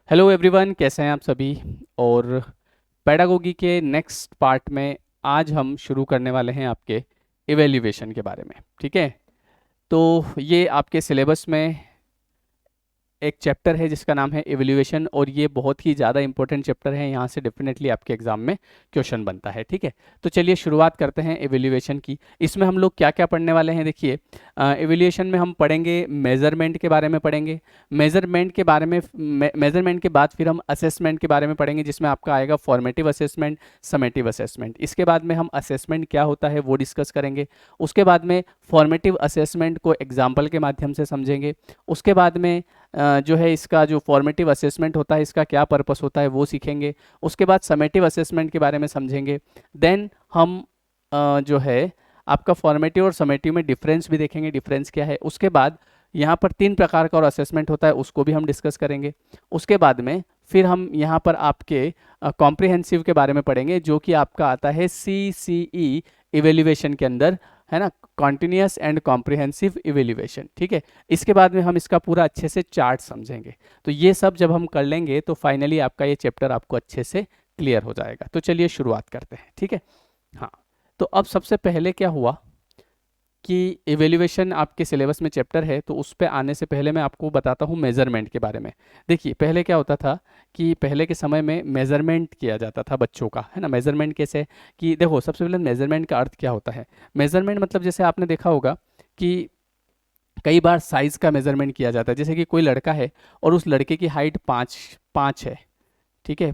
Hello everyone, कैसे हैं आप सभी। और पेडागोगी के नेक्स्ट पार्ट में आज हम शुरू करने वाले हैं आपके इवैल्यूएशन के बारे में। ठीक है, तो ये आपके सिलेबस में एक चैप्टर है जिसका नाम है इवैल्यूएशन, और ये बहुत ही ज़्यादा इंपॉर्टेंट चैप्टर है। यहाँ से डेफिनेटली आपके एग्जाम में क्वेश्चन बनता है। ठीक है, तो चलिए शुरुआत करते हैं इवैल्यूएशन की। इसमें हम लोग क्या क्या पढ़ने वाले हैं, देखिए। इवैल्यूएशन में हम पढ़ेंगे मेजरमेंट के बारे में पढ़ेंगे। मेजरमेंट के बारे में मेजरमेंट के बाद फिर हम असेसमेंट के बारे में पढ़ेंगे, जिसमें आपका आएगा फॉर्मेटिव असेसमेंट, समेटिव असेसमेंट। इसके बाद में हम असेसमेंट क्या होता है वो डिस्कस करेंगे। उसके बाद में फॉर्मेटिव असेसमेंट को एग्जाम्पल के माध्यम से समझेंगे। उसके बाद में जो है इसका जो फॉर्मेटिव असेसमेंट होता है इसका क्या पर्पस होता है वो सीखेंगे। उसके बाद समेटिव असेसमेंट के बारे में समझेंगे। देन हम जो है आपका फॉर्मेटिव और समेटिव में डिफरेंस भी देखेंगे, डिफरेंस क्या है। उसके बाद यहाँ पर 3 प्रकार का और असेसमेंट होता है, उसको भी हम डिस्कस करेंगे। उसके बाद में फिर हम यहाँ पर आपके कॉम्प्रिहेंसिव के बारे में पढ़ेंगे, जो कि आपका आता है CCE इवेल्युएशन के अंदर, है ना, कॉन्टिन्यूस एंड कॉम्प्रिहेंसिव इवेल्युएशन। ठीक है, इसके बाद में हम इसका पूरा अच्छे से चार्ट समझेंगे। तो ये सब जब हम कर लेंगे तो फाइनली आपका ये चैप्टर आपको अच्छे से क्लियर हो जाएगा। तो चलिए शुरुआत करते हैं। ठीक है, हाँ, तो अब सबसे पहले क्या हुआ कि इवेल्युएशन आपके सिलेबस में चैप्टर है, तो उस पे आने से पहले मैं आपको बताता हूँ मेज़रमेंट के बारे में। देखिए, पहले क्या होता था कि पहले के समय में मेज़रमेंट किया जाता था बच्चों का, है ना। मेज़रमेंट कैसे कि देखो, सबसे पहले मेज़रमेंट का अर्थ क्या होता है। मेज़रमेंट मतलब जैसे आपने देखा होगा कि कई बार साइज़ का मेज़रमेंट किया जाता है। जैसे कि कोई लड़का है और उस लड़के की हाइट 5 है, ठीक है,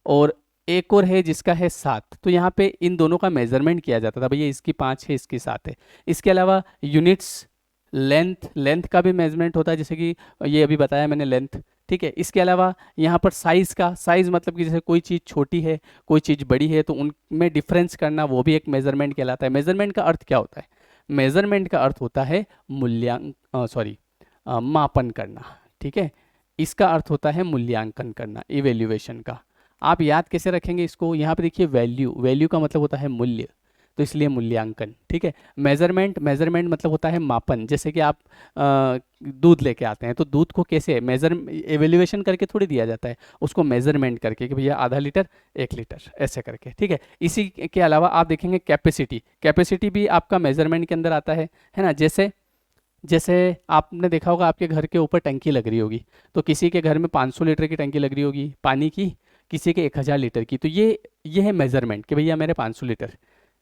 और एक और है जिसका है 7, तो यहाँ पे इन दोनों का मेजरमेंट किया जाता था, भैया इसकी 5 है इसकी 7 है। इसके अलावा यूनिट्स, लेंथ का भी मेजरमेंट होता है, जैसे कि ये अभी बताया मैंने लेंथ। ठीक है, इसके अलावा यहाँ पर साइज़ मतलब कि जैसे कोई चीज़ छोटी है कोई चीज़ बड़ी है तो उनमें डिफरेंस करना, वो भी एक मेजरमेंट कहलाता है। मेजरमेंट का अर्थ क्या होता है? मेजरमेंट का अर्थ होता है मापन करना। ठीक है, इसका अर्थ होता है मूल्यांकन करना, इवेल्युएशन का। आप याद कैसे रखेंगे इसको? यहाँ पे देखिए, वैल्यू का मतलब होता है मूल्य, तो इसलिए मूल्यांकन। ठीक है, मेजरमेंट मतलब होता है मापन। जैसे कि आप दूध लेके आते हैं, तो दूध को कैसे एवेल्युएशन करके थोड़ी दिया जाता है, उसको मेजरमेंट करके कि भैया आधा लीटर 1 लीटर ऐसे करके। ठीक है, इसी के अलावा आप देखेंगे कैपेसिटी भी आपका मेजरमेंट के अंदर आता है ना। जैसे जैसे आपने देखा होगा आपके घर के ऊपर टंकी लग रही होगी, तो किसी के घर में 500 लीटर की टंकी लग रही होगी पानी की, किसी के 1000 लीटर की। तो ये है मेजरमेंट कि भैया मेरे 500 लीटर,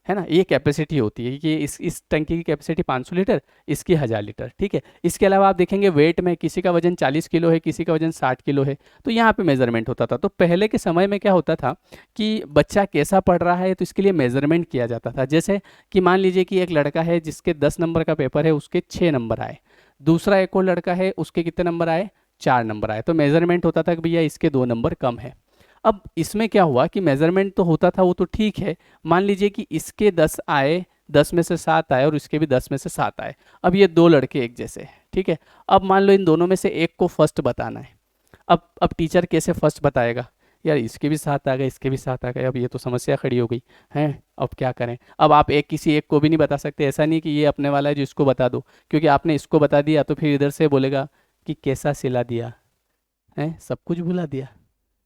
है ना। ये कैपेसिटी होती है कि इस टंकी की कैपेसिटी 500 लीटर, इसकी 1000 लीटर। ठीक है, इसके अलावा आप देखेंगे वेट में, किसी का वजन 40 किलो है, किसी का वजन 60 किलो है, तो यहाँ पे मेजरमेंट होता था। तो पहले के समय में क्या होता था कि बच्चा कैसा पढ़ रहा है तो इसके लिए मेजरमेंट किया जाता था। जैसे कि मान लीजिए कि एक लड़का है जिसके 10 नंबर का पेपर है, उसके 6 नंबर आए। दूसरा एक और लड़का है, उसके कितने नंबर आए? 4 नंबर आए। तो मेजरमेंट होता था कि भैया इसके 2 नंबर कम है। अब इसमें क्या हुआ कि मेजरमेंट तो होता था, वो तो ठीक है। मान लीजिए कि इसके 10 आए, 10 में से 7 आए, और इसके भी 10 में से 7 आए। अब ये 2 लड़के एक जैसे हैं, ठीक है। अब मान लो इन दोनों में से एक को फर्स्ट बताना है। अब टीचर कैसे फर्स्ट बताएगा? यार इसके भी 7 आ गए, इसके भी 7 आ गए, अब ये तो समस्या खड़ी हो गई है। अब क्या करें? अब आप किसी एक को भी नहीं बता सकते। ऐसा नहीं कि ये अपने वाला है जो इसको बता दो, क्योंकि आपने इसको बता दिया तो फिर इधर से बोलेगा कि कैसा सिला दिया है, सब कुछ भुला दिया।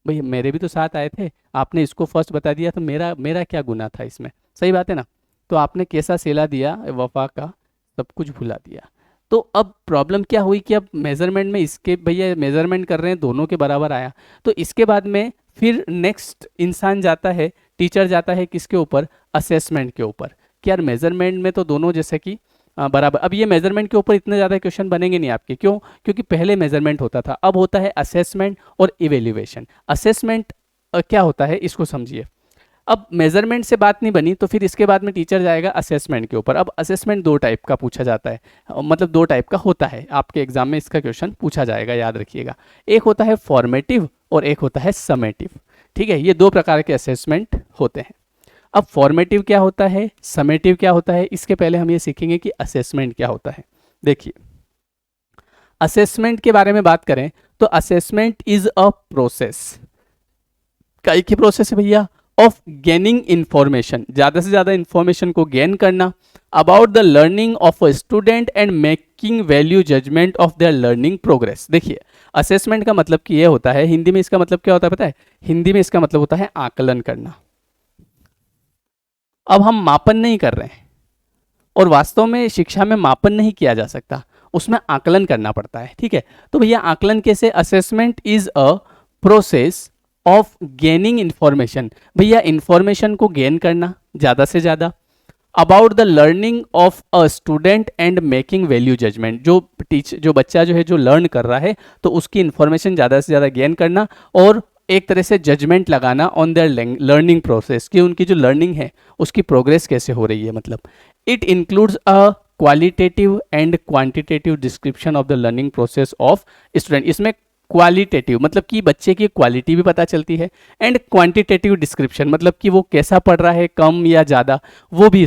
भाई मेरे भी तो 7 आए थे, आपने इसको फर्स्ट बता दिया, तो मेरा मेरा क्या गुनाह था इसमें? सही बात है ना। तो आपने कैसा सिला दिया वफा का, सब कुछ भुला दिया। तो अब प्रॉब्लम क्या हुई कि अब मेजरमेंट में इसके भैया मेजरमेंट कर रहे हैं, दोनों के बराबर आया। तो इसके बाद में फिर नेक्स्ट इंसान जाता है, टीचर जाता है किसके ऊपर? असेसमेंट के ऊपर। कि यार मेजरमेंट में तो दोनों जैसे कि बराबर। अब ये मेजरमेंट के ऊपर इतने ज़्यादा क्वेश्चन बनेंगे नहीं आपके, क्यों? क्योंकि पहले मेजरमेंट होता था, अब होता है असेसमेंट और इवेल्युएशन। असेसमेंट क्या होता है इसको समझिए। अब मेजरमेंट से बात नहीं बनी तो फिर इसके बाद में टीचर जाएगा असेसमेंट के ऊपर। अब असेसमेंट 2 टाइप का पूछा जाता है, मतलब 2 टाइप का होता है। आपके एग्जाम में इसका क्वेश्चन पूछा जाएगा, याद रखिएगा। एक होता है फॉर्मेटिव और एक होता है समेटिव। ठीक है, ये 2 प्रकार के असेसमेंट होते हैं। अब फॉर्मेटिव क्या होता है, समेटिव क्या होता है, इसके पहले हम ये सीखेंगे कि असेसमेंट क्या होता है। देखिए, असेसमेंट के बारे में बात करें तो असेसमेंट इज अ प्रोसेस। कई की प्रोसेस है भैया? ऑफ गेनिंग इंफॉर्मेशन, ज़्यादा से ज़्यादा इंफॉर्मेशन को गेन करना about the learning of a student and making value judgement of their learning progress. देखिए, असेसमेंट का मतलब कि ये होता है, हिंदी में इसका मतलब क्या होता है पता है? हिंदी में इसका मतलब होता है आकलन करना। अब हम मापन नहीं कर रहे हैं, और वास्तव में शिक्षा में मापन नहीं किया जा सकता, उसमें आकलन करना पड़ता है, ठीक है। तो भैया आकलन कैसे? Assessment is a process of gaining information, भैया इंफॉर्मेशन को गेन करना ज़्यादा से ज़्यादा, about the learning of a student and making value judgement, जो बच्चा जो है जो लर्न कर रहा है तो उसकी इंफॉर्मेशन ज़्यादा से ज़्यादा गेन करना, और एक तरह से जजमेंट लगाना ऑन देयर लर्निंग प्रोसेस, कि उनकी जो लर्निंग है उसकी प्रोग्रेस कैसे हो रही है। मतलब it includes a qualitative and quantitative description of the learning process of student. इसमें क्वालिटेटिव मतलब कि बच्चे की क्वालिटी भी पता चलती है, एंड क्वांटिटेटिव डिस्क्रिप्शन मतलब कि वो कैसा पढ़ रहा है, कम या ज़्यादा, वो भी।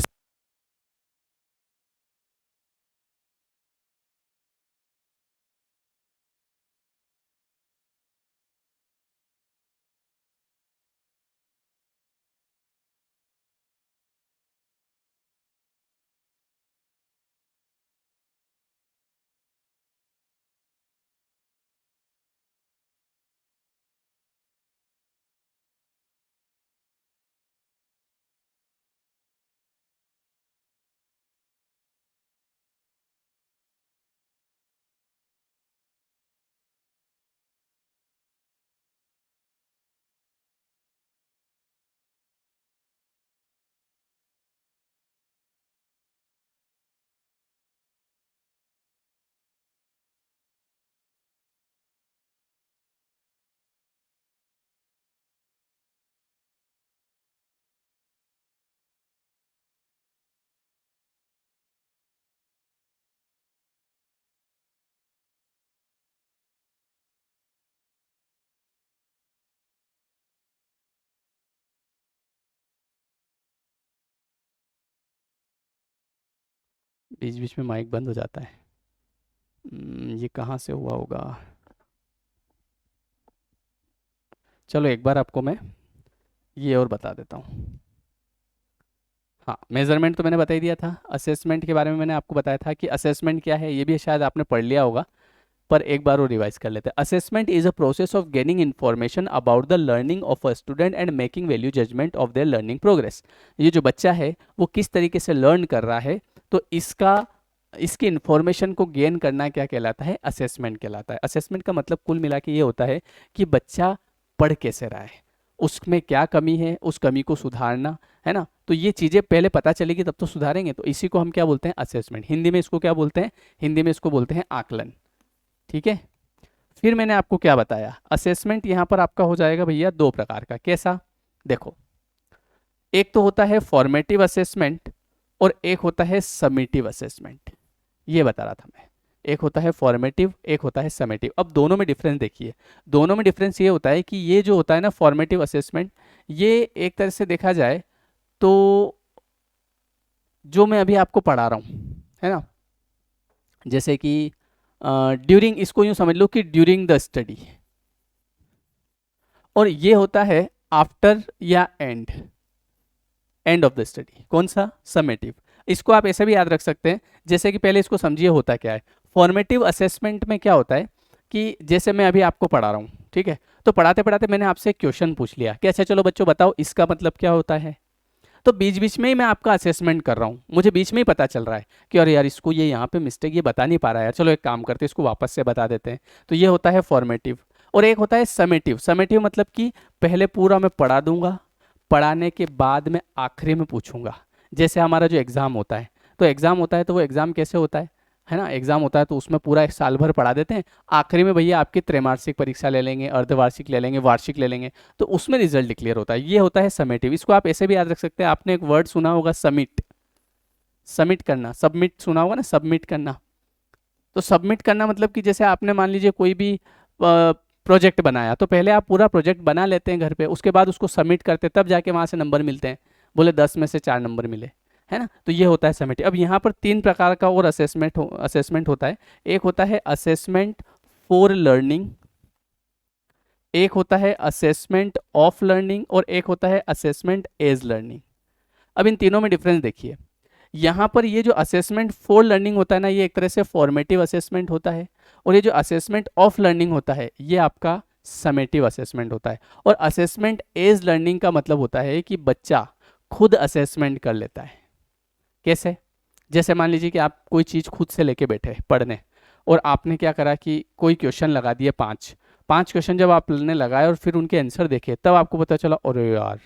बीच बीच में माइक बंद हो जाता है। ये कहाँ से हुआ होगा? चलो एक बार आपको मैं ये और बता देता हूँ। हाँ, मेजरमेंट तो मैंने बता ही दिया था। असेसमेंट के बारे में मैंने आपको बताया था कि असेसमेंट क्या है, ये भी शायद आपने पढ़ लिया होगा, पर एक बार वो रिवाइज कर लेते हैं। Assessment is a process of gaining information about the learning of a student and making value judgement of their learning progress. ये जो बच्चा है वो किस तरीके से लर्न कर रहा है, तो इसकी इन्फॉर्मेशन को गेन करना क्या कहलाता है? असेसमेंट कहलाता है। असेसमेंट का मतलब कुल मिला के ये होता है कि बच्चा पढ़ कैसे रहा है, उसमें क्या कमी है, उस कमी को सुधारना, है ना। तो ये चीज़ें पहले पता चलेगी तब तो सुधारेंगे, तो इसी को हम क्या बोलते हैं? असेसमेंट। हिंदी में इसको क्या बोलते हैं? हिंदी में इसको बोलते हैं आकलन, ठीक है। फिर मैंने आपको क्या बताया? असेसमेंट यहाँ पर आपका हो जाएगा भैया दो प्रकार का। कैसा? देखो, एक तो होता है फॉर्मेटिव असेसमेंट और एक होता है समेटिव असेसमेंट। ये बता रहा था मैं, एक होता है फॉर्मेटिव, एक होता है समेटिव। अब दोनों में डिफरेंस देखिए। दोनों में डिफरेंस ये होता है कि ये जो होता है ना फॉर्मेटिव असेसमेंट, ये एक तरह से देखा जाए तो जो मैं अभी आपको पढ़ा रहा हूँ, है ना, जैसे कि ड्यूरिंग, इसको यूँ समझ लो कि ड्यूरिंग द स्टडी, और ये होता है आफ्टर या एंड ऑफ द स्टडी। कौन सा? समेटिव। इसको आप ऐसे भी याद रख सकते हैं, जैसे कि पहले इसको समझिए होता क्या है। फॉर्मेटिव असेसमेंट में क्या होता है कि जैसे मैं अभी आपको पढ़ा रहा हूँ, ठीक है, तो पढ़ाते पढ़ाते मैंने आपसे एक क्वेश्चन पूछ लिया कि अच्छा चलो बच्चों बताओ इसका मतलब क्या होता है। तो बीच बीच में ही मैं आपका असेसमेंट कर रहा हूँ, मुझे बीच में ही पता चल रहा है कि अरे यार इसको ये यहाँ पे मिस्टेक, ये बता नहीं पा रहा है यार, चलो एक काम करते हैं इसको वापस से बता देते हैं। तो ये होता है फॉर्मेटिव। और एक होता है समेटिव। समेटिव मतलब कि पहले पूरा मैं पढ़ा दूंगा, पढ़ाने के बाद में आखिरी में पूछूंगा। जैसे हमारा जो एग्ज़ाम होता है, तो एग्ज़ाम होता है तो वो एग्ज़ाम कैसे होता है ना, एग्ज़ाम होता है तो उसमें पूरा एक साल भर पढ़ा देते हैं, आखिरी में भैया आपकी त्रैमासिक परीक्षा ले लेंगे, अर्धवार्षिक ले लेंगे, वार्षिक ले लेंगे, तो उसमें रिजल्ट डिक्लेयर होता है। ये होता है समेटिव। इसको आप ऐसे भी याद रख सकते हैं, आपने एक वर्ड सुना होगा समिट, सबमिट करना, सबमिट सुना होगा ना, सबमिट करना। तो सबमिट करना मतलब कि जैसे आपने मान लीजिए कोई भी प्रोजेक्ट बनाया, तो पहले आप पूरा प्रोजेक्ट बना लेते हैं घर पे, उसके बाद उसको सबमिट करते हैं, तब जाके वहाँ से नंबर मिलते हैं। बोले 10 में से 4 नंबर मिले, है ना, तो ये होता है समिट। अब यहाँ पर 3 प्रकार का और असेसमेंट होता है। एक होता है असेसमेंट फॉर लर्निंग, एक होता है असेसमेंट ऑफ लर्निंग, और एक होता है असेसमेंट एज लर्निंग। अब इन तीनों में डिफरेंस देखिए। यहाँ पर ये जो असेसमेंट फॉर लर्निंग होता है ना, ये एक तरह से फॉर्मेटिव असेसमेंट होता है, और ये जो असेसमेंट ऑफ लर्निंग होता है ये आपका समेटिव असेसमेंट होता है। और असेसमेंट एज लर्निंग का मतलब होता है कि बच्चा खुद असेसमेंट कर लेता है। कैसे? जैसे मान लीजिए कि आप कोई चीज़ खुद से लेके बैठे पढ़ने, और आपने क्या करा कि कोई क्वेश्चन लगा दिए, पाँच पाँच क्वेश्चन जब आपने लगाए और फिर उनके आंसर देखे, तब आपको पता चला अरे यार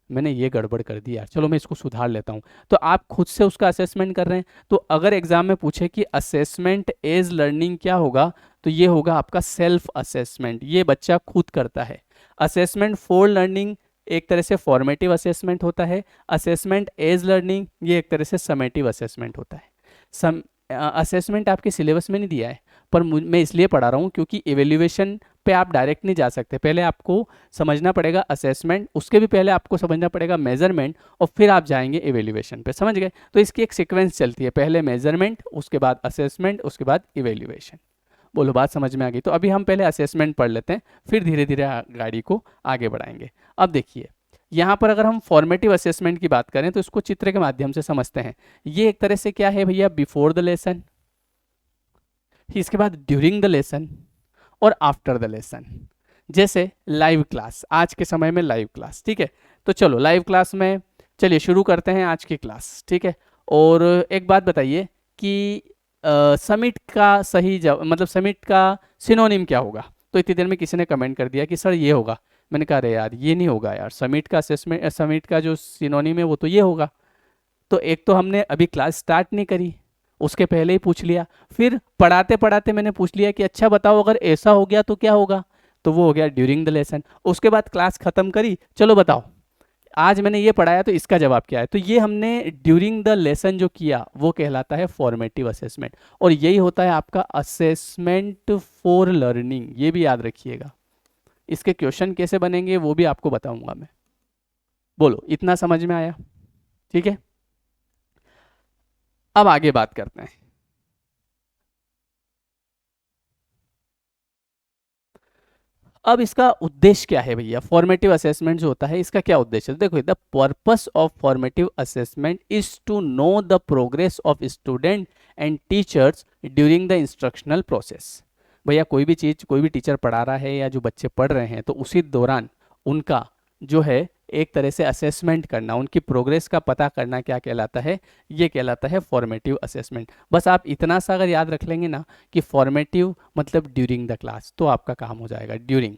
मैंने ये गड़बड़ कर दी यार, चलो मैं इसको सुधार लेता हूँ। तो आप खुद से उसका असेसमेंट कर रहे हैं। तो अगर एग्जाम में पूछे कि असेसमेंट एज लर्निंग क्या होगा, तो ये होगा आपका सेल्फ असेसमेंट, ये बच्चा खुद करता है। असेसमेंट फॉर लर्निंग एक तरह से फॉर्मेटिव असेसमेंट होता है। असेसमेंट एज लर्निंग ये एक तरह से समेटिव असेसमेंट होता है। असेसमेंट आपके सिलेबस में नहीं दिया है, पर मैं इसलिए पढ़ा रहा हूँ क्योंकि इवेल्युएशन पे आप डायरेक्ट नहीं जा सकते। पहले आपको समझना पड़ेगा असेसमेंट, उसके भी पहले आपको समझना पड़ेगा मेजरमेंट, और फिर आप जाएंगे इवेल्युएशन पे। समझ गए? तो इसकी एक सीक्वेंस चलती है, पहले मेजरमेंट, उसके बाद असेसमेंट, उसके बाद इवेल्युएशन। बोलो बात समझ में आ गई? तो अभी हम पहले असेसमेंट पढ़ लेते हैं, फिर धीरे धीरे गाड़ी को आगे बढ़ाएंगे। अब देखिए यहाँ पर अगर हम फॉर्मेटिव असेसमेंट की बात करें तो इसको चित्र के माध्यम से समझते हैं। ये एक तरह से क्या है भैया, बिफोर द लेसन, इसके बाद ड्यूरिंग द लेसन और आफ्टर द लेसन। जैसे लाइव क्लास, आज के समय में लाइव क्लास, ठीक है। तो चलो लाइव क्लास में चलिए शुरू करते हैं आज की क्लास, ठीक है। और एक बात बताइए कि समिट का सही मतलब समिट का सिनोनिम क्या होगा? तो इतनी देर में किसी ने कमेंट कर दिया कि सर ये होगा। मैंने कहा अरे यार ये नहीं होगा यार, समिट का असेसमेंट, समिट का जो सिनोनिम है वो तो ये होगा। तो एक तो हमने अभी क्लास स्टार्ट नहीं करी, उसके पहले ही पूछ लिया। फिर पढ़ाते पढ़ाते मैंने पूछ लिया कि अच्छा बताओ अगर ऐसा हो गया तो क्या होगा? तो वो हो गया ड्यूरिंग द लेसन। उसके बाद क्लास खत्म करी, चलो बताओ आज मैंने ये पढ़ाया तो इसका जवाब क्या है? तो ये हमने ड्यूरिंग द लेसन जो किया वो कहलाता है फॉर्मेटिव असेसमेंट, और यही होता है आपका असेसमेंट फॉर लर्निंग। ये भी याद रखिएगा। इसके क्वेश्चन कैसे बनेंगे वो भी आपको बताऊंगा मैं। बोलो इतना समझ में आया? ठीक है, अब आगे बात करते हैं। अब इसका उद्देश्य क्या है भैया? फॉर्मेटिव असेसमेंट जो होता है इसका क्या उद्देश्य है? देखो, the purpose of formative assessment is to know the progress of student and teachers during the instructional process. भैया कोई भी चीज़, कोई भी टीचर पढ़ा रहा है या जो बच्चे पढ़ रहे हैं, तो उसी दौरान उनका जो है एक तरह से असेसमेंट करना, उनकी प्रोग्रेस का पता करना, क्या कहलाता है? ये कहलाता है फॉर्मेटिव असेसमेंट। बस आप इतना सा अगर याद रख लेंगे ना कि फॉर्मेटिव मतलब ड्यूरिंग द क्लास, तो आपका काम हो जाएगा ड्यूरिंग।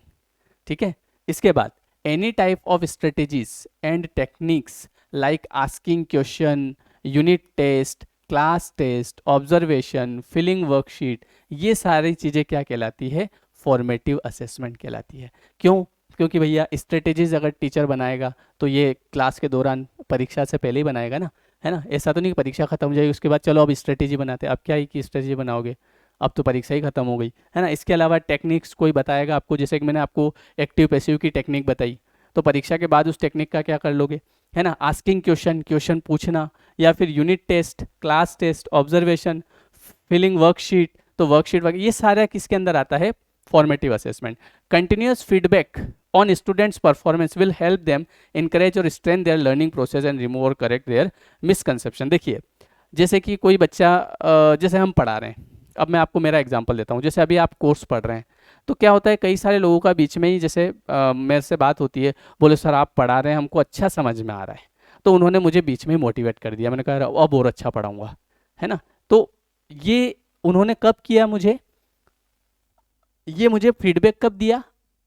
ठीक है। इसके बाद any type of strategies and techniques like asking question, unit test, class test, observation, filling worksheet, ये सारी चीज़ें क्या कहलाती है? फॉर्मेटिव असेसमेंट कहलाती है। क्यों? क्योंकि भैया स्ट्रेटेजीज अगर टीचर बनाएगा तो ये क्लास के दौरान, परीक्षा से पहले ही बनाएगा ना, है ना। ऐसा तो नहीं कि परीक्षा खत्म हो जाएगी उसके बाद चलो अब स्ट्रेटेजी बनाते हैं। अब क्या ही कि स्ट्रेटेजी बनाओगे, अब तो परीक्षा ही खत्म हो गई, है ना। इसके अलावा टेक्निक्स कोई बताएगा आपको, जैसे कि मैंने आपको एक्टिव पैसिव की टेक्निक बताई, तो परीक्षा के बाद उस टेक्निक का क्या कर लोगे, है ना। आस्किंग क्वेश्चन, क्वेश्चन पूछना, या फिर unit test, class test, observation, filling worksheet, तो वर्कशीट वगैरह, ये सारा किसके अंदर आता है? Formative assessment. Continuous feedback on students performance will help them encourage और strengthen their learning process and remove or correct their misconception। देखिए जैसे कि कोई बच्चा, जैसे हम पढ़ा रहे हैं, अब मैं आपको मेरा एग्जांपल देता हूँ। जैसे अभी आप कोर्स पढ़ रहे हैं, तो क्या होता है कई सारे लोगों का बीच में ही जैसे मेरे से बात होती है, बोले सर आप पढ़ा रहे हैं हमको अच्छा समझ में आ रहा है, तो उन्होंने मुझे बीच में ही मोटिवेट कर दिया। मैंने कहा अब और अच्छा पढ़ाऊँगा, है ना। तो ये उन्होंने कब किया? ये मुझे फीडबैक कब दिया?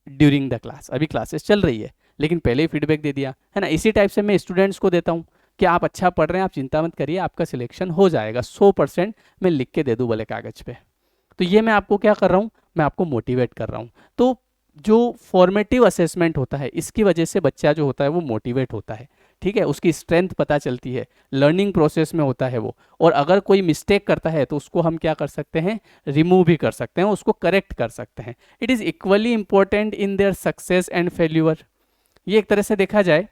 During the class. अभी क्लासेस चल रही है लेकिन पहले ही फीडबैक दे दिया, है ना। इसी टाइप से मैं स्टूडेंट्स को देता हूँ कि आप अच्छा पढ़ रहे हैं, आप चिंता मत करिए, आपका सिलेक्शन हो जाएगा 100%। मैं लिख के दे दूँ भले कागज पे। तो ये मैं आपको क्या कर रहा हूँ? मैं आपको मोटिवेट कर रहा हूँ। तो जो फॉर्मेटिव असेसमेंट होता है इसकी वजह से बच्चा जो होता है वो मोटिवेट होता है, ठीक है। उसकी स्ट्रेंथ पता चलती है, लर्निंग प्रोसेस में होता है वो। और अगर कोई मिस्टेक करता है तो उसको हम क्या कर सकते हैं? रिमूव भी कर सकते हैं, उसको करेक्ट कर सकते हैं। It is equally important in their success and failure. ये एक तरह से देखा जाए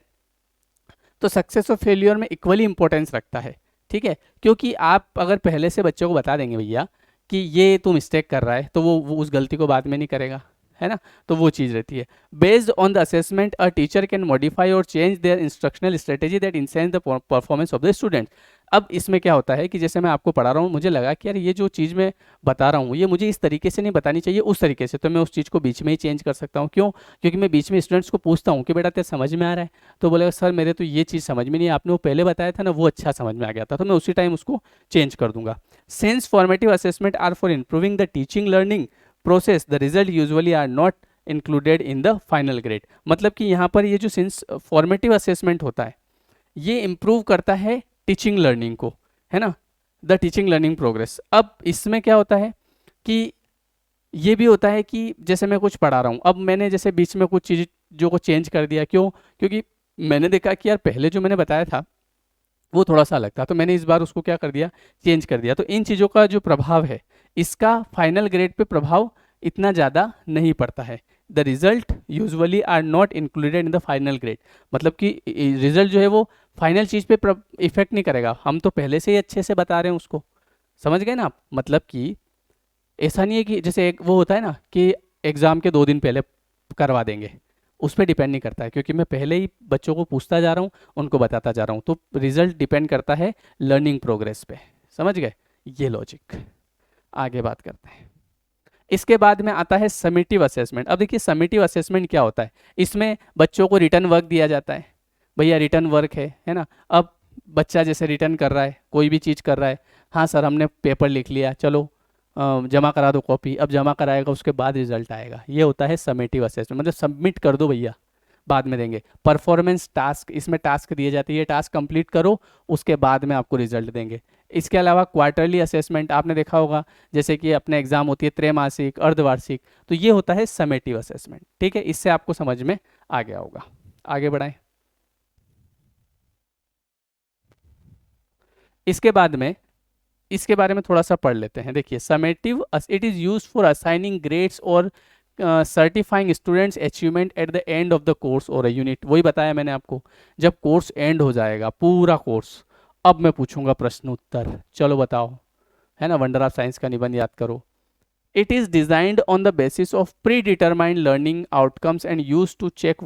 तो सक्सेस और फेल्यूर में इक्वली इंपॉर्टेंस रखता है, ठीक है। क्योंकि आप अगर पहले से बच्चों को बता देंगे भैया कि ये तू मिस्टेक कर रहा है, तो वो उस गलती को बाद में नहीं करेगा, है ना। तो वो चीज़ रहती है। Based on the assessment a teacher can modify और change their instructional strategy that enhances the performance of the student. अब इसमें क्या होता है कि जैसे मैं आपको पढ़ा रहा हूँ, मुझे लगा कि यार ये जो चीज़ मैं बता रहा हूँ ये मुझे इस तरीके से नहीं बतानी चाहिए, उस तरीके से, तो मैं उस चीज़ को बीच में ही चेंज कर सकता हूँ। क्यों? क्योंकि मैं बीच में स्टूडेंट्स को पूछता हूँ कि बेटा तेरे समझ में आ रहा है, तो बोलेगा सर मेरे तो ये चीज़ समझ में नहीं, आपने वो पहले बताया था ना वो अच्छा समझ में आ गया था, तो मैं उसी टाइम उसको चेंज कर दूंगा। Since formative assessment are for improving the teaching learning process, the result usually are not included in the final grade. मतलब कि यहाँ पर ये जो सिंस फॉर्मेटिव असेसमेंट होता है ये इम्प्रूव करता है टीचिंग लर्निंग को, है ना, द टीचिंग लर्निंग प्रोग्रेस। अब इसमें क्या होता है कि ये भी होता है कि जैसे मैं कुछ पढ़ा रहा हूँ, अब मैंने जैसे बीच में कुछ चीज़ों को चेंज कर दिया, क्यों? क्योंकि मैंने देखा कि यार पहले जो मैंने बताया था वो थोड़ा सा अलग था, तो मैंने इस बार उसको क्या कर दिया, चेंज कर दिया। तो इन चीज़ों का जो प्रभाव है इसका फाइनल ग्रेड पे प्रभाव इतना ज़्यादा नहीं पड़ता है। The result usually are not included in the final grade, मतलब कि रिजल्ट जो है वो फाइनल चीज़ पे इफेक्ट नहीं करेगा, हम तो पहले से ही अच्छे से बता रहे हैं उसको। समझ गए ना आप? मतलब कि ऐसा नहीं है कि जैसे एक वो होता है ना कि एग्ज़ाम के 2 दिन पहले करवा देंगे, उस पर डिपेंड नहीं करता है, क्योंकि मैं पहले ही बच्चों को पूछता जा रहा हूँ, उनको बताता जा रहा हूँ, तो रिजल्ट डिपेंड करता है लर्निंग प्रोग्रेस पे। समझ गए ये लॉजिक? आगे बात करते हैं। इसके बाद में आता है समेटिव असेसमेंट। अब देखिए समेटिव असेसमेंट क्या होता है, इसमें बच्चों को रिटर्न वर्क दिया जाता है। भैया रिटर्न वर्क है ना, अब बच्चा जैसे रिटर्न कर रहा है, कोई भी चीज़ कर रहा है, हाँ सर हमने पेपर लिख लिया, चलो जमा करा दो कॉपी, अब जमा कराएगा उसके बाद रिजल्ट आएगा, ये होता है समेटिव असेसमेंट, मतलब सबमिट कर दो भैया बाद में देंगे। परफॉर्मेंस टास्क, इसमें टास्क दिए जाते हैं, ये टास्क कंप्लीट करो उसके बाद में आपको रिजल्ट देंगे। इसके अलावा क्वार्टरली असेसमेंट आपने देखा होगा, जैसे कि अपने एग्जाम होती है त्रैमासिक, अर्धवार्षिक, तो ये होता है समेटिव असेसमेंट। ठीक है, इससे आपको समझ में आ गया होगा। आगे बढ़ाएं। इसके बाद में इसके बारे में थोड़ा सा पढ़ लेते हैं। देखिए summative it is use for assigning grades और certifying students achievement at the end of the course और अ यूनिट। वही बताया मैंने आपको, जब कोर्स एंड हो जाएगा पूरा कोर्स, अब मैं पूछूंगा प्रश्न उत्तर, चलो बताओ, है ना, वंडर ऑफ साइंस का निबंध याद करो। It is designed on the basis of pre determined learning outcomes and use to check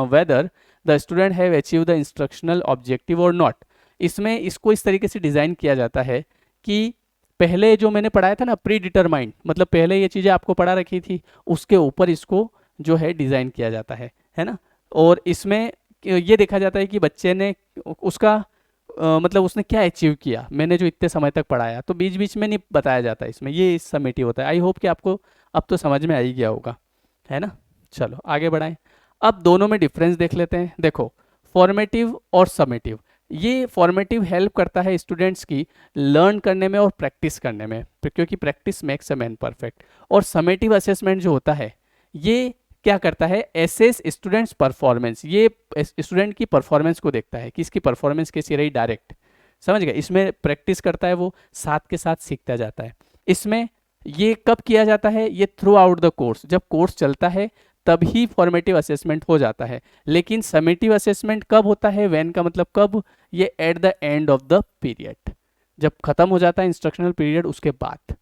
whether the student have achieve the instructional objective और नॉट। इसमें इसको इस तरीके से डिज़ाइन किया जाता है कि पहले जो मैंने पढ़ाया था ना प्री डिटरमाइंड, मतलब पहले ये चीज़ें आपको पढ़ा रखी थी, उसके ऊपर इसको जो है डिज़ाइन किया जाता है ना। और इसमें ये देखा जाता है कि बच्चे ने उसका मतलब उसने क्या अचीव किया, मैंने जो इतने समय तक पढ़ाया, तो बीच बीच में नहीं बताया जाता इसमें, ये इस समेटिव होता है। आई होप कि आपको अब तो समझ में आ ही गया होगा, है ना। चलो आगे बढ़ाएं। अब दोनों में डिफरेंस देख लेते हैं। देखो फॉर्मेटिव और समेटिव, ये फॉर्मेटिव हेल्प करता है स्टूडेंट्स की लर्न करने में और प्रैक्टिस करने में, क्योंकि practice makes a man perfect. और समेटिव असेसमेंट जो होता है ये क्या करता है, एसेस स्टूडेंट्स परफॉर्मेंस, ये स्टूडेंट की परफॉर्मेंस को देखता है कि इसकी परफॉर्मेंस कैसी रही डायरेक्ट। समझ गए? इसमें प्रैक्टिस करता है वो, साथ के साथ सीखता जाता है। इसमें ये कब किया जाता है, ये थ्रू आउट द कोर्स, जब कोर्स चलता है तभी फॉर्मेटिव असेसमेंट हो जाता है। लेकिन समेटिव असेसमेंट कब होता है, व्हेन का मतलब कब, ये eight the end of the period, जब खत्म हो जाता है इंस्ट्रक्शनल पीरियड उसके बाद।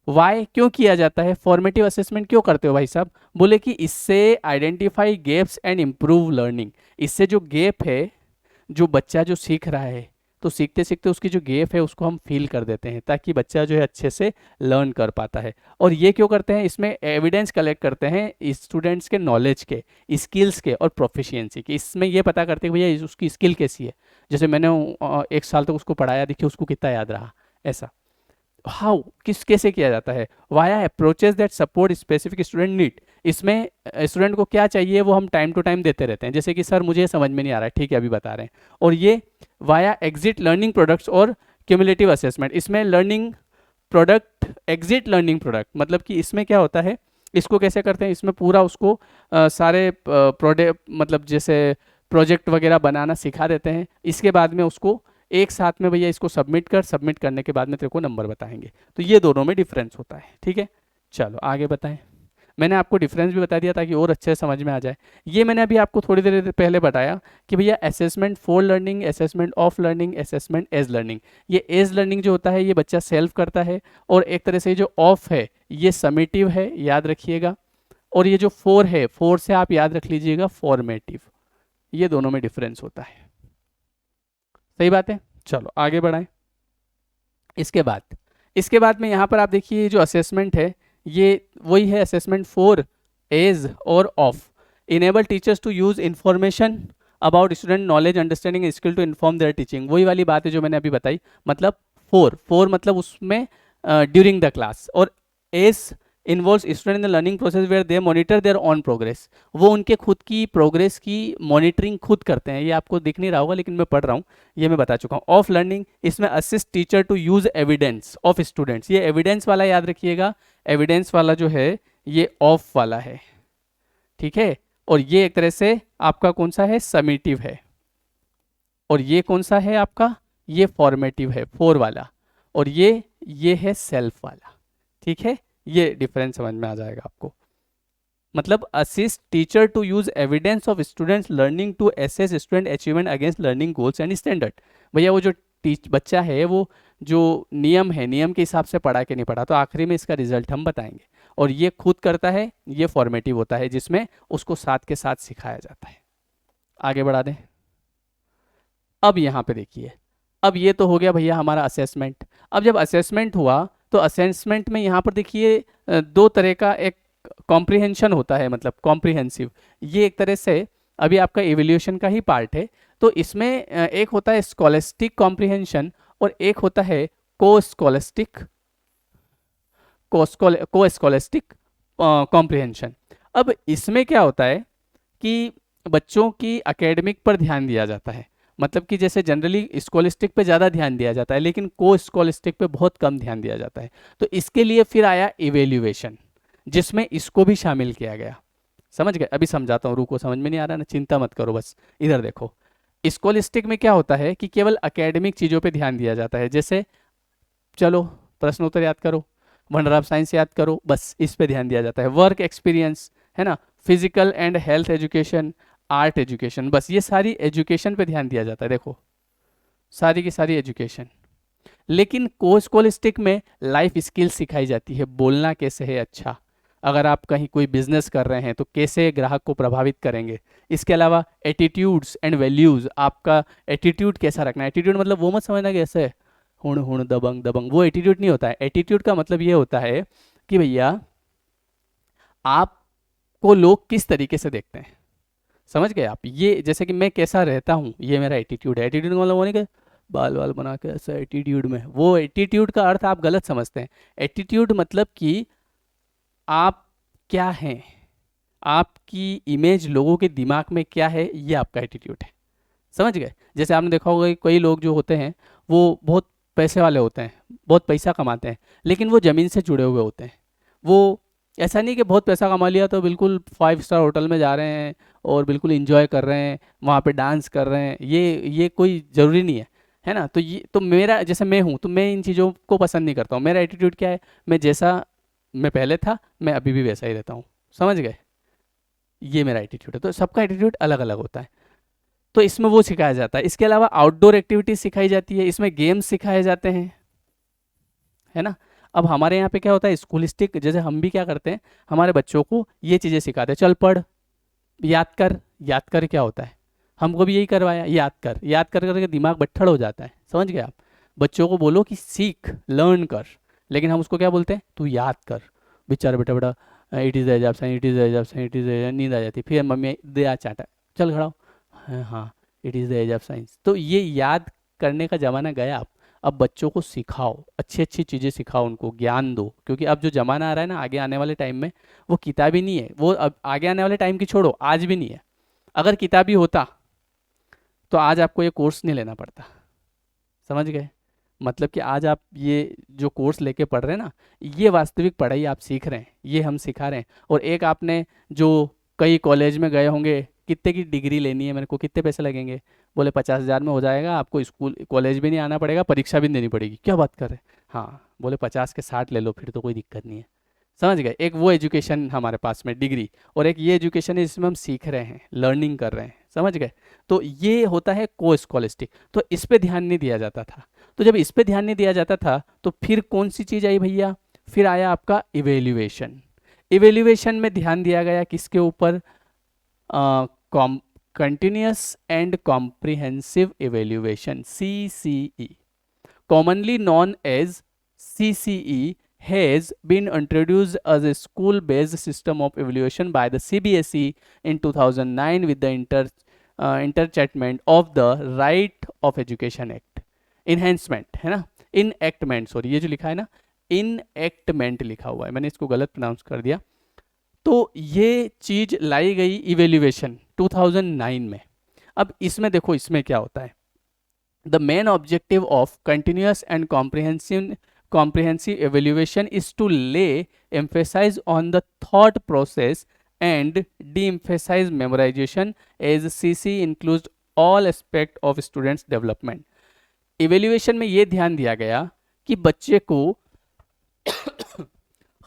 वाई क्यों किया जाता है, फॉर्मेटिव असेसमेंट क्यों करते हो भाई साहब? बोले कि इससे identify gaps and improve learning, इससे जो गैप है, जो बच्चा जो सीख रहा है, तो सीखते सीखते उसकी जो गैप है उसको हम फील कर देते हैं, ताकि बच्चा जो है अच्छे से लर्न कर पाता है। और ये क्यों करते हैं, इसमें एविडेंस कलेक्ट करते हैं स्टूडेंट्स के नॉलेज के, स्किल्स के और प्रोफिशिएंसी के। इसमें ये पता करते हैं भैया उसकी स्किल कैसी है, जैसे मैंने 1 साल तक उसको पढ़ाया, देखिए उसको कितना याद रहा, ऐसा। हाउ किस कैसे किया जाता है, via approaches that support specific student need. इसमें स्टूडेंट को क्या चाहिए वो हम टाइम टू टाइम देते रहते हैं, जैसे कि सर मुझे समझ में नहीं आ रहा है, ठीक है अभी बता रहे हैं। और ये वाया एग्जिट लर्निंग प्रोडक्ट्स और क्यूमुलेटिव असेसमेंट, इसमें learning product, exit learning product, मतलब कि इसमें क्या होता है, इसको कैसे करते हैं, इसमें पूरा उसको सारे प्रोडक्ट मतलब जैसे प्रोजेक्ट वगैरह बनाना सिखा देते हैं। इसके बाद में उसको एक साथ में भैया इसको सबमिट कर, सबमिट करने के बाद में तेरे को नंबर बताएंगे। तो ये दोनों में डिफरेंस होता है। ठीक है, चलो आगे बताएं। मैंने आपको डिफरेंस भी बता दिया ताकि और अच्छे से समझ में आ जाए। ये मैंने अभी आपको थोड़ी देर पहले बताया कि भैया assessment for learning, assessment of learning, assessment as learning. ये एज लर्निंग जो होता है ये बच्चा सेल्फ करता है, और एक तरह से जो ऑफ है ये समेटिव है, याद रखिएगा। और ये जो फोर है, फोर से आप याद रख लीजिएगा फॉर्मेटिव। ये दोनों में डिफरेंस होता है। सही बात है। चलो आगे बढ़ाएं। इसके बाद में यहाँ पर आप देखिए जो असेसमेंट है ये वही है, असेसमेंट फॉर एज और of enable teachers to use information about student knowledge understanding skill to inform their teaching. वही वाली बात है जो मैंने अभी बताई, मतलब फोर मतलब उसमें ड्यूरिंग द क्लास, और as involves student in the learning process where they monitor their own progress. वो उनके खुद की प्रोग्रेस की मॉनिटरिंग खुद करते हैं। ये आपको दिख नहीं रहा होगा लेकिन मैं पढ़ रहा हूँ, ये मैं बता चुका हूँ। ऑफ लर्निंग, इसमें assist teacher to use evidence of students. ये एविडेंस वाला याद रखिएगा, एविडेंस वाला जो है ये ऑफ वाला है, ठीक है। और ये एक तरह से आपका कौन सा है, समेटिव है, और ये कौन सा है आपका, ये फॉर्मेटिव है, फोर वाला, और ये है सेल्फ वाला, ठीक है। ये डिफरेंस समझ में आ जाएगा आपको। मतलब assist teacher to use evidence of students learning to assess student achievement against learning goals and standard. भैया वो जो बच्चा है वो जो नियम है, नियम के हिसाब से पढ़ा कि नहीं पढ़ा, तो आखिरी में इसका रिजल्ट हम बताएंगे। और ये खुद करता है, ये फॉर्मेटिव होता है जिसमें उसको साथ के साथ सिखाया जाता है। आगे बढ़ा दें। अब यहाँ पे देखिए, अब ये तो हो गया भैया हमारा असेसमेंट। अब जब असेसमेंट हुआ तो असेसमेंट में यहाँ पर देखिए दो तरह का एक कॉम्प्रिहेंशन होता है, मतलब कॉम्प्रिहेंसिव। ये एक तरह से अभी आपका इवैल्यूएशन का ही पार्ट है। तो इसमें एक होता है स्कॉलस्टिक कॉम्प्रिहेंशन और एक होता है को स्कॉलस्टिक कॉम्प्रिहेंशन। अब इसमें क्या होता है कि बच्चों की एकेडमिक पर ध्यान दिया जाता है, मतलब कि जैसे जनरली स्कॉलिस्टिक पे ज़्यादा ध्यान दिया जाता है लेकिन को स्कॉलिस्टिक पे बहुत कम ध्यान दिया जाता है। तो इसके लिए फिर आया इवेल्युएशन, जिसमें इसको भी शामिल किया गया। समझ गए? अभी समझाता हूँ, रुको, समझ में नहीं आ रहा ना, चिंता मत करो, बस इधर देखो। स्कॉलिस्टिक में क्या होता है कि केवल एकेडमिक चीज़ों पे ध्यान दिया जाता है, जैसे चलो प्रश्नोत्तर याद करो, वंडर ऑफ साइंस याद करो, बस इस पे ध्यान दिया जाता है। वर्क एक्सपीरियंस है ना, physical and health education, art education, बस ये सारी एजुकेशन पे ध्यान दिया जाता है। देखो सारी की सारी एजुकेशन। लेकिन को स्कॉलिस्टिक में लाइफ स्किल सिखाई जाती है, बोलना कैसे है अच्छा, अगर आप कहीं कोई बिजनेस कर रहे हैं तो कैसे ग्राहक को प्रभावित करेंगे। इसके अलावा एटीट्यूड्स एंड वैल्यूज़, आपका एटीट्यूड कैसा रखना है। एटीट्यूड मतलब वो मत समझना कैसे हुण हुण दबंग दबंग, वो एटीट्यूड नहीं होता है। एटीट्यूड का मतलब ये होता है कि भैया आपको लोग किस तरीके से देखते हैं, समझ गए आप। ये जैसे कि मैं कैसा रहता हूँ, ये मेरा एटीट्यूड है। एटीट्यूड मतलब वो नहीं कि बाल बाल बना के ऐसा एटीट्यूड में, वो एटीट्यूड का अर्थ आप गलत समझते हैं। एटीट्यूड मतलब कि आप क्या हैं, आपकी इमेज लोगों के दिमाग में क्या है, ये आपका एटीट्यूड है। समझ गए? जैसे आपने देखा होगा कि कई लोग जो होते हैं वो बहुत पैसे वाले होते हैं, बहुत पैसा कमाते हैं, लेकिन वो ज़मीन से जुड़े हुए होते हैं। वो ऐसा नहीं कि बहुत पैसा कमा लिया तो बिल्कुल 5 स्टार होटल में जा रहे हैं और बिल्कुल इंजॉय कर रहे हैं, वहाँ पे डांस कर रहे हैं, ये कोई ज़रूरी नहीं है ना। तो ये तो मेरा, जैसे मैं हूँ तो मैं इन चीज़ों को पसंद नहीं करता हूँ। मेरा एटीट्यूड क्या है, मैं जैसा मैं पहले था मैं अभी भी वैसा ही रहता हूँ। समझ गए? ये मेरा एटीट्यूड है। तो सबका एटीट्यूड अलग अलग होता है, तो इसमें वो सिखाया जाता है। इसके अलावा आउटडोर एक्टिविटीज सिखाई जाती है, इसमें गेम्स सिखाए जाते हैं, है ना। अब हमारे यहाँ पे क्या होता है, स्कूलिस्टिक, जैसे हम भी क्या करते हैं, हमारे बच्चों को ये चीज़ें सिखाते हैं, चल पढ़, याद कर। याद कर क्या होता है, हमको भी यही करवाया, याद कर। याद कर करके दिमाग बट्ठड़ हो जाता है। समझ गए आप? बच्चों को बोलो कि सीख, लर्न कर, लेकिन हम उसको क्या बोलते हैं, तू याद कर। बेचारा बेटा बेटा it is the age of science, it is the age of science, it is the, नींद आ जाती, फिर मम्मी दे आ चाटा, चल खड़ा हो, हाँ it is the age of science. तो ये याद करने का ज़माना गया। अब बच्चों को सिखाओ, अच्छी अच्छी चीज़ें सिखाओ, उनको ज्ञान दो, क्योंकि अब जो ज़माना आ रहा है ना आगे आने वाले टाइम में, वो किताबी नहीं है। वो अब आगे आने वाले टाइम की छोड़ो, आज भी नहीं है। अगर किताबी होता तो आज आपको ये कोर्स नहीं लेना पड़ता। समझ गए? मतलब कि आज आप ये जो कोर्स लेके पढ़ रहे हैं ना, ये वास्तविक पढ़ाई आप सीख रहे हैं, ये हम सिखा रहे हैं। और एक आपने जो कई कॉलेज में गए होंगे, कितने की डिग्री लेनी है, मेरे को कितने पैसे लगेंगे, बोले 50,000 में हो जाएगा, आपको स्कूल कॉलेज भी नहीं आना पड़ेगा, परीक्षा भी नहीं देनी पड़ेगी। क्या बात कर रहे हैं? हाँ, बोले 50 के 60 ले लो, फिर तो कोई दिक्कत नहीं है। समझ गए? एक वो एजुकेशन हमारे पास में डिग्री, और एक ये एजुकेशन है जिसमें हम सीख रहे हैं, लर्निंग कर रहे हैं। समझ गए? तो ये होता है को स्कॉलिस्टिक। तो इस पे ध्यान नहीं दिया जाता था। तो जब इस पे ध्यान नहीं दिया जाता था तो फिर कौन सी चीज़ आई भैया, फिर आया आपका इवेल्युएशन। इवेल्युएशन में ध्यान दिया गया किसके ऊपर, Continuous and Comprehensive Evaluation, CCE, commonly known as CCE, has been introduced as a school-based system of evaluation by the CBSE in 2009 with the interchatment of the Right of Education Act. Enhancement है ना, enactment, sorry ये जो लिखा है ना enactment लिखा हुआ है, मैंने इसको गलत प्रोनाउंस कर दिया। तो ये चीज लाई गई इवेल्युएशन 2009 में। अब इसमें देखो इसमें क्या होता है, the main objective of continuous and comprehensive evaluation is to lay emphasis on the thought process and de-emphasize memorization, as CC includes all aspect of students development. evaluation में ये ध्यान दिया गया कि बच्चे को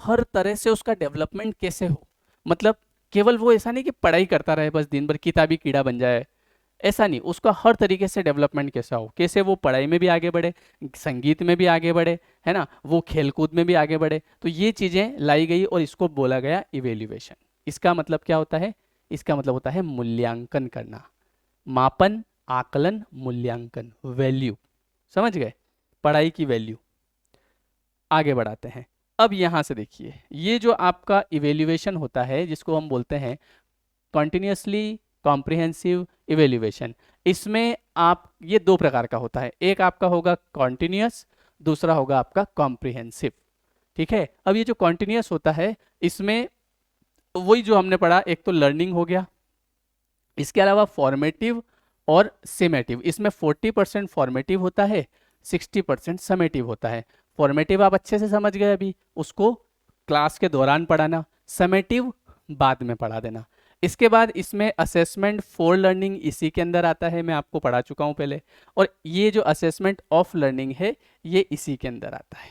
हर तरह से उसका डेवलपमेंट कैसे हो, मतलब केवल वो ऐसा नहीं कि पढ़ाई करता रहे बस दिन भर किताबी कीड़ा बन जाए, ऐसा नहीं, उसका हर तरीके से डेवलपमेंट कैसा हो, कैसे वो पढ़ाई में भी आगे बढ़े, संगीत में भी आगे बढ़े, है ना, वो खेलकूद में भी आगे बढ़े। तो ये चीज़ें लाई गई और इसको बोला गया इवेल्युएशन। इसका मतलब क्या होता है, इसका मतलब होता है मूल्यांकन करना, मापन, आकलन, मूल्यांकन, वैल्यू, समझ गए, पढ़ाई की वैल्यू। आगे बढ़ाते हैं। अब यहाँ से देखिए, ये जो आपका इवेल्युएशन होता है जिसको हम बोलते हैं कॉन्टिन्यूसली कॉम्प्रिहेंसिव इवेल्युएशन, इसमें आप ये दो प्रकार का होता है, एक आपका होगा कॉन्टिन्यूस, दूसरा होगा आपका कॉम्प्रिहेंसिव। ठीक है, अब ये जो कॉन्टिन्यूस होता है इसमें वही जो हमने पढ़ा, एक तो लर्निंग हो गया, इसके अलावा फॉर्मेटिव और समेटिव। इसमें 40% फॉर्मेटिव होता है, 60% समेटिव होता है। फॉर्मेटिव आप अच्छे से समझ गए, अभी उसको क्लास के दौरान पढ़ाना, समेटिव बाद में पढ़ा देना। इसके बाद इसमें असेसमेंट फॉर लर्निंग इसी के अंदर आता है, मैं आपको पढ़ा चुका हूं पहले, और ये जो असेसमेंट ऑफ लर्निंग है ये इसी के अंदर आता है।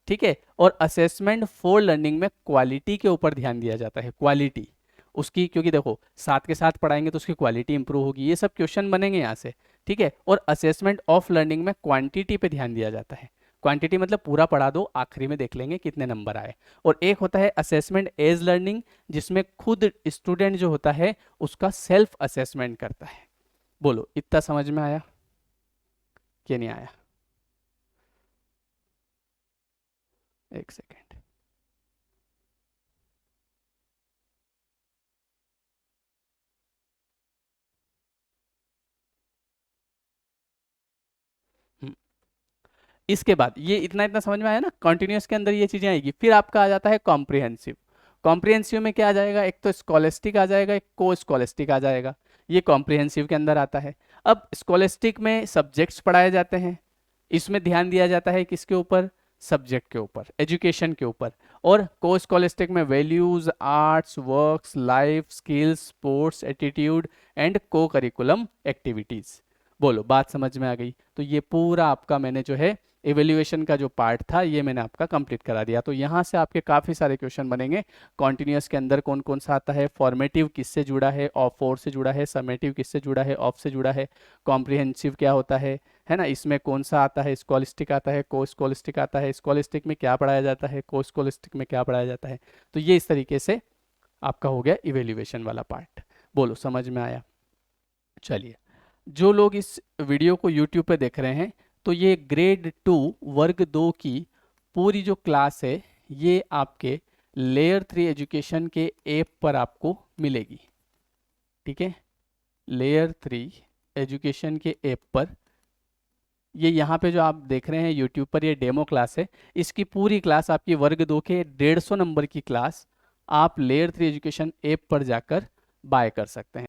ठीक है, और असेसमेंट फॉर लर्निंग में क्वालिटी के ऊपर ध्यान दिया जाता है, क्वालिटी उसकी, क्योंकि देखो साथ के साथ पढ़ाएंगे तो उसकी क्वालिटी इंप्रूव होगी, ये सब क्वेश्चन बनेंगे यहाँ से। ठीक है, और असेसमेंट ऑफ लर्निंग में क्वांटिटी पे ध्यान दिया जाता है, क्वांटिटी मतलब पूरा पढ़ा दो, आखिरी में देख लेंगे कितने नंबर आए। और एक होता है असेसमेंट एज लर्निंग, जिसमें खुद स्टूडेंट जो होता है उसका सेल्फ असेसमेंट करता है। बोलो इतना समझ में आया कि नहीं आया? एक सेकेंड, इसके बाद ये इतना इतना समझ में आया ना, कॉन्टिन्यूस के अंदर ये चीजें आएगी। फिर आपका आ जाता है कॉम्प्रिहेंसिव। कॉम्प्रिहेंसिव में क्या आ जाएगा, एक तो स्कॉलेस्टिक आ जाएगा, एक को स्कॉलेस्टिक आ जाएगा, ये कॉम्प्रिहेंसिव के अंदर आता है। अब स्कॉलेस्टिक में सब्जेक्ट्स पढ़ाए जाते हैं, इसमें ध्यान दिया जाता है किसके ऊपर, सब्जेक्ट के ऊपर, एजुकेशन के ऊपर। और को स्कॉलेस्टिक में values, arts, works, life skills, sports, attitude and को करिकुलम एक्टिविटीज। बोलो बात समझ में आ गई? तो ये पूरा आपका मैंने जो है इवेल्युएशन का जो पार्ट था ये मैंने आपका कंप्लीट करा दिया। तो यहाँ से आपके काफ़ी सारे क्वेश्चन बनेंगे। कॉन्टिन्यूस के अंदर कौन कौन सा आता है, फॉर्मेटिव किससे जुड़ा है, ऑफ फोर से जुड़ा है, समेटिव किससे जुड़ा है, ऑफ से जुड़ा है, कॉम्प्रिहेंसिव क्या होता है ना, इसमें कौन सा आता है, स्कॉलिस्टिक आता है, को स्कॉलिस्टिक आता है, स्कॉलिस्टिक में क्या पढ़ाया जाता है, को स्कॉलिस्टिक में क्या पढ़ाया जाता है। तो ये इस तरीके से आपका हो गया इवेल्युएशन वाला पार्ट। बोलो समझ में आया? चलिए, जो लोग इस वीडियो को यूट्यूब पे देख रहे हैं, तो ये ग्रेड 2 वर्ग 2 की पूरी जो क्लास है ये आपके लेयर 3 एजुकेशन के ऐप पर आपको मिलेगी। ठीक है, लेयर 3 एजुकेशन के ऐप पर ये यहाँ पे जो आप देख रहे हैं यूट्यूब पर, ये डेमो क्लास है। इसकी पूरी क्लास आपकी वर्ग 2 के 150 नंबर की क्लास आप लेयर 3 एजुकेशन ऐप पर जाकर बाय कर सकते हैं।